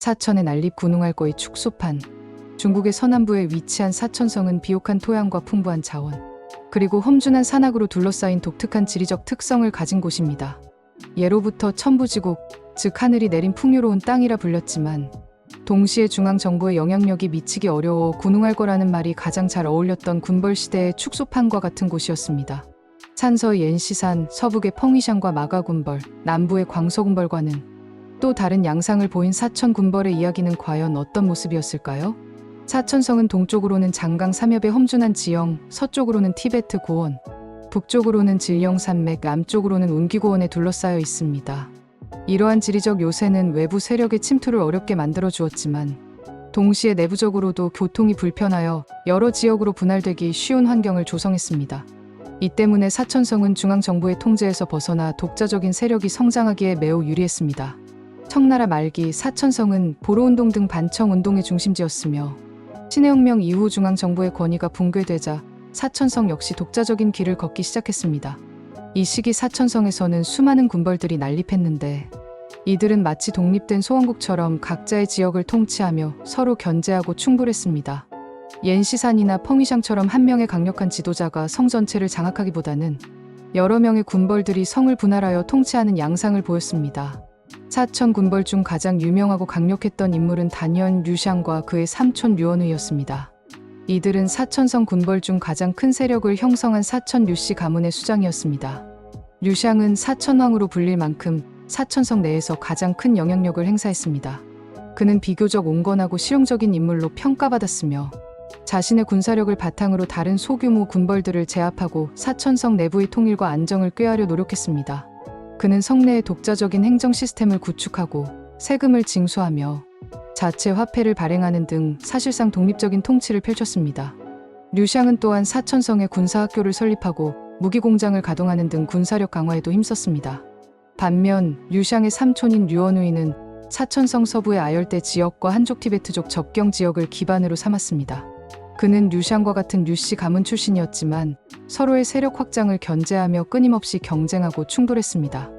사천의 난립 군웅할거리 축소판. 중국의 서남부에 위치한 사천성은 비옥한 토양과 풍부한 자원, 그리고 험준한 산악으로 둘러싸인 독특한 지리적 특성을 가진 곳입니다. 예로부터 천부지국, 즉 하늘이 내린 풍요로운 땅이라 불렸지만 동시에 중앙정부의 영향력이 미치기 어려워 군웅할 거라는 말이 가장 잘 어울렸던 군벌시대의 축소판과 같은 곳이었습니다. 산서의 옌시산, 서북의 펑이샹과 마가군벌, 남부의 광서군벌과는 또 다른 양상을 보인 사천 군벌의 이야기는 과연 어떤 모습이었을까요? 사천성은 동쪽으로는 장강 삼엽의 험준한 지형, 서쪽으로는 티베트 고원, 북쪽으로는 질령산맥, 남쪽으로는 운기고원에 둘러싸여 있습니다. 이러한 지리적 요새는 외부 세력의 침투를 어렵게 만들어 주었지만 동시에 내부적으로도 교통이 불편하여 여러 지역으로 분할되기 쉬운 환경을 조성했습니다. 이 때문에 사천성은 중앙정부의 통제에서 벗어나 독자적인 세력이 성장하기에 매우 유리했습니다. 청나라 말기 사천성은 보로운동 등 반청운동의 중심지였으며 신해혁명 이후 중앙정부의 권위가 붕괴되자 사천성 역시 독자적인 길을 걷기 시작했습니다. 이 시기 사천성에서는 수많은 군벌들이 난립했는데 이들은 마치 독립된 소왕국처럼 각자의 지역을 통치하며 서로 견제하고 충돌했습니다. 옌시산이나 펑이샹처럼 한 명의 강력한 지도자가 성 전체를 장악하기보다는 여러 명의 군벌들이 성을 분할하여 통치하는 양상을 보였습니다. 사천 군벌 중 가장 유명하고 강력했던 인물은 단연 류샹과 그의 삼촌 류원의였습니다. 이들은 사천성 군벌 중 가장 큰 세력을 형성한 사천 류씨 가문의 수장이었습니다. 류샹은 사천왕으로 불릴 만큼 사천성 내에서 가장 큰 영향력을 행사했습니다. 그는 비교적 온건하고 실용적인 인물로 평가받았으며 자신의 군사력을 바탕으로 다른 소규모 군벌들을 제압하고 사천성 내부의 통일과 안정을 꾀하려 노력했습니다. 그는 성내의 독자적인 행정 시스템을 구축하고 세금을 징수하며 자체 화폐를 발행하는 등 사실상 독립적인 통치를 펼쳤습니다. 류샹은 또한 사천성에 군사학교를 설립하고 무기공장을 가동하는 등 군사력 강화에도 힘썼습니다. 반면 류샹의 삼촌인 류원우이는 사천성 서부의 아열대 지역과 한족 티베트족 접경 지역을 기반으로 삼았습니다. 그는 류샹과 같은 류씨 가문 출신이었지만 서로의 세력 확장을 견제하며 끊임없이 경쟁하고 충돌했습니다.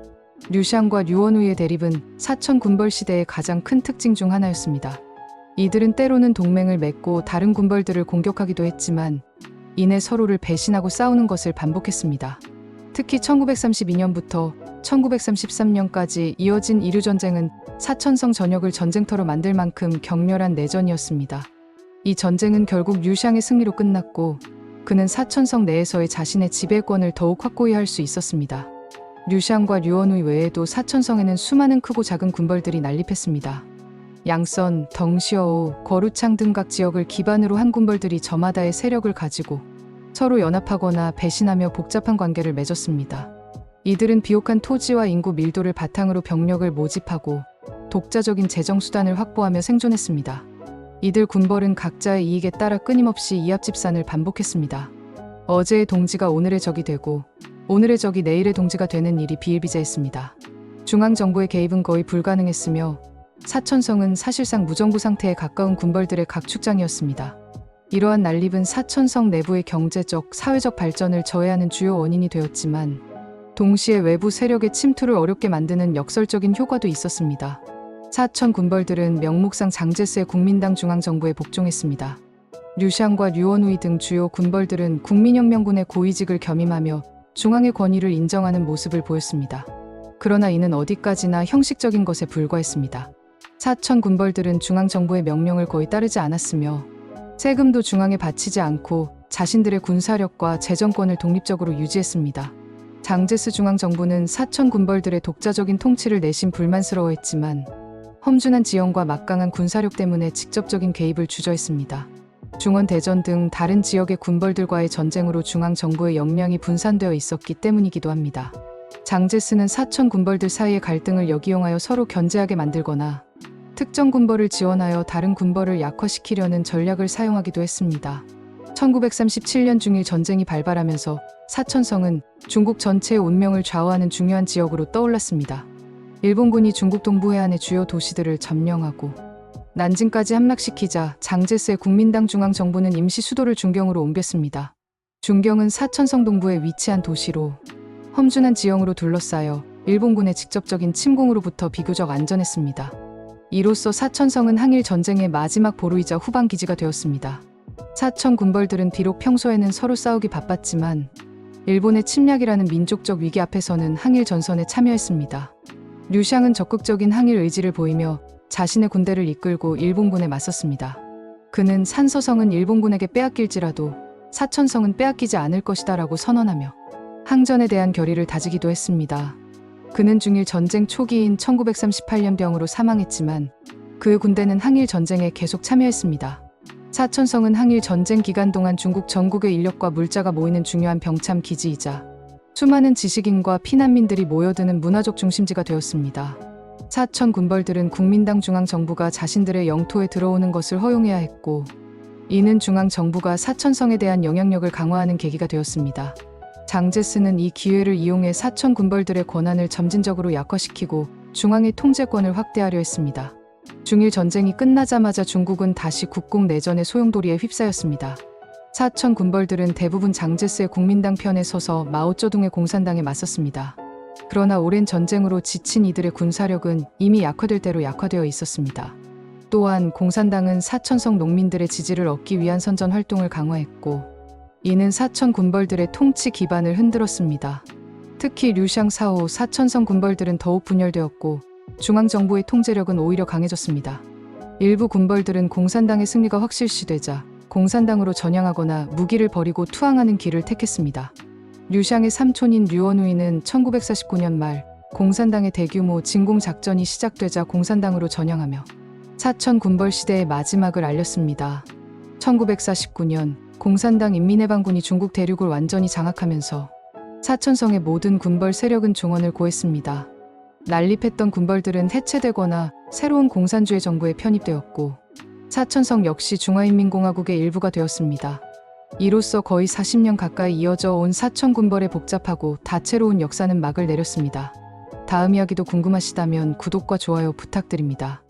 류샹과 류원우의 대립은 사천 군벌 시대의 가장 큰 특징 중 하나였습니다. 이들은 때로는 동맹을 맺고 다른 군벌들을 공격하기도 했지만 이내 서로를 배신하고 싸우는 것을 반복했습니다. 특히 1932년부터 1933년까지 이어진 이류전쟁은 사천성 전역을 전쟁터로 만들 만큼 격렬한 내전이었습니다. 이 전쟁은 결국 류샹의 승리로 끝났고 그는 사천성 내에서의 자신의 지배권을 더욱 확고히 할 수 있었습니다. 류샹과 류원의 외에도 사천성에는 수많은 크고 작은 군벌들이 난립했습니다. 양선, 덩시어우, 거루창 등 각 지역을 기반으로 한 군벌들이 저마다의 세력을 가지고 서로 연합하거나 배신하며 복잡한 관계를 맺었습니다. 이들은 비옥한 토지와 인구 밀도를 바탕으로 병력을 모집하고 독자적인 재정수단을 확보하며 생존했습니다. 이들 군벌은 각자의 이익에 따라 끊임없이 이합집산을 반복했습니다. 어제의 동지가 오늘의 적이 되고 오늘의 적이 내일의 동지가 되는 일이 비일비재했습니다. 중앙정부의 개입은 거의 불가능했으며 사천성은 사실상 무정부 상태에 가까운 군벌들의 각축장이었습니다. 이러한 난립은 사천성 내부의 경제적, 사회적 발전을 저해하는 주요 원인이 되었지만 동시에 외부 세력의 침투를 어렵게 만드는 역설적인 효과도 있었습니다. 사천 군벌들은 명목상 장제스의 국민당 중앙정부에 복종했습니다. 류샹과 류원우이 등 주요 군벌들은 국민혁명군의 고위직을 겸임하며 중앙의 권위를 인정하는 모습을 보였습니다. 그러나 이는 어디까지나 형식적인 것에 불과했습니다. 사천 군벌들은 중앙정부의 명령을 거의 따르지 않았으며 세금도 중앙에 바치지 않고 자신들의 군사력과 재정권을 독립적으로 유지했습니다. 장제스 중앙정부는 사천 군벌들의 독자적인 통치를 내심 불만스러워했지만 험준한 지형과 막강한 군사력 때문에 직접적인 개입을 주저했습니다. 중원대전 등 다른 지역의 군벌들과의 전쟁으로 중앙정부의 역량이 분산되어 있었기 때문이기도 합니다. 장제스는 사천 군벌들 사이의 갈등을 역이용하여 서로 견제하게 만들거나 특정 군벌을 지원하여 다른 군벌을 약화시키려는 전략을 사용하기도 했습니다. 1937년 중일 전쟁이 발발하면서 사천성은 중국 전체의 운명을 좌우하는 중요한 지역으로 떠올랐습니다. 일본군이 중국 동부 해안의 주요 도시들을 점령하고 난징까지 함락시키자 장제스의 국민당 중앙정부는 임시 수도를 중경으로 옮겼습니다. 중경은 사천성 동부에 위치한 도시로 험준한 지형으로 둘러싸여 일본군의 직접적인 침공으로부터 비교적 안전했습니다. 이로써 사천성은 항일 전쟁의 마지막 보루이자 후방 기지가 되었습니다. 사천 군벌들은 비록 평소에는 서로 싸우기 바빴지만 일본의 침략이라는 민족적 위기 앞에서는 항일 전선에 참여했습니다. 류샹은 적극적인 항일 의지를 보이며 자신의 군대를 이끌고 일본군에 맞섰습니다. 그는 산서성은 일본군에게 빼앗길지라도 사천성은 빼앗기지 않을 것이다 라고 선언하며 항전에 대한 결의를 다지기도 했습니다. 그는 중일 전쟁 초기인 1938년병으로 사망했지만 그의 군대는 항일 전쟁에 계속 참여했습니다. 사천성은 항일 전쟁 기간 동안 중국 전국의 인력과 물자가 모이는 중요한 병참 기지이자 수많은 지식인과 피난민들이 모여드는 문화적 중심지가 되었습니다. 사천 군벌들은 국민당 중앙정부가 자신들의 영토에 들어오는 것을 허용해야 했고 이는 중앙정부가 사천성에 대한 영향력을 강화하는 계기가 되었습니다. 장제스는 이 기회를 이용해 사천 군벌들의 권한을 점진적으로 약화시키고 중앙의 통제권을 확대하려 했습니다. 중일 전쟁이 끝나자마자 중국은 다시 국공 내전의 소용돌이에 휩싸였습니다. 사천 군벌들은 대부분 장제스의 국민당 편에 서서 마오쩌둥의 공산당에 맞섰습니다. 그러나 오랜 전쟁으로 지친 이들의 군사력은 이미 약화될 대로 약화되어 있었습니다. 또한 공산당은 사천성 농민들의 지지를 얻기 위한 선전 활동을 강화했고 이는 사천 군벌들의 통치 기반을 흔들었습니다. 특히 류샹 사후 사천성 군벌들은 더욱 분열되었고 중앙정부의 통제력은 오히려 강해졌습니다. 일부 군벌들은 공산당의 승리가 확실시되자 공산당으로 전향하거나 무기를 버리고 투항하는 길을 택했습니다. 류샹의 삼촌인 류원우이는 1949년 말 공산당의 대규모 진공작전이 시작되자 공산당으로 전향하며 사천 군벌 시대의 마지막을 알렸습니다. 1949년 공산당 인민해방군이 중국 대륙을 완전히 장악하면서 사천성의 모든 군벌 세력은 종언을 고했습니다. 난립했던 군벌들은 해체되거나 새로운 공산주의 정부에 편입되었고 사천성 역시 중화인민공화국의 일부가 되었습니다. 이로써 거의 40년 가까이 이어져 온 사천 군벌의 복잡하고 다채로운 역사는 막을 내렸습니다. 다음 이야기도 궁금하시다면 구독과 좋아요 부탁드립니다.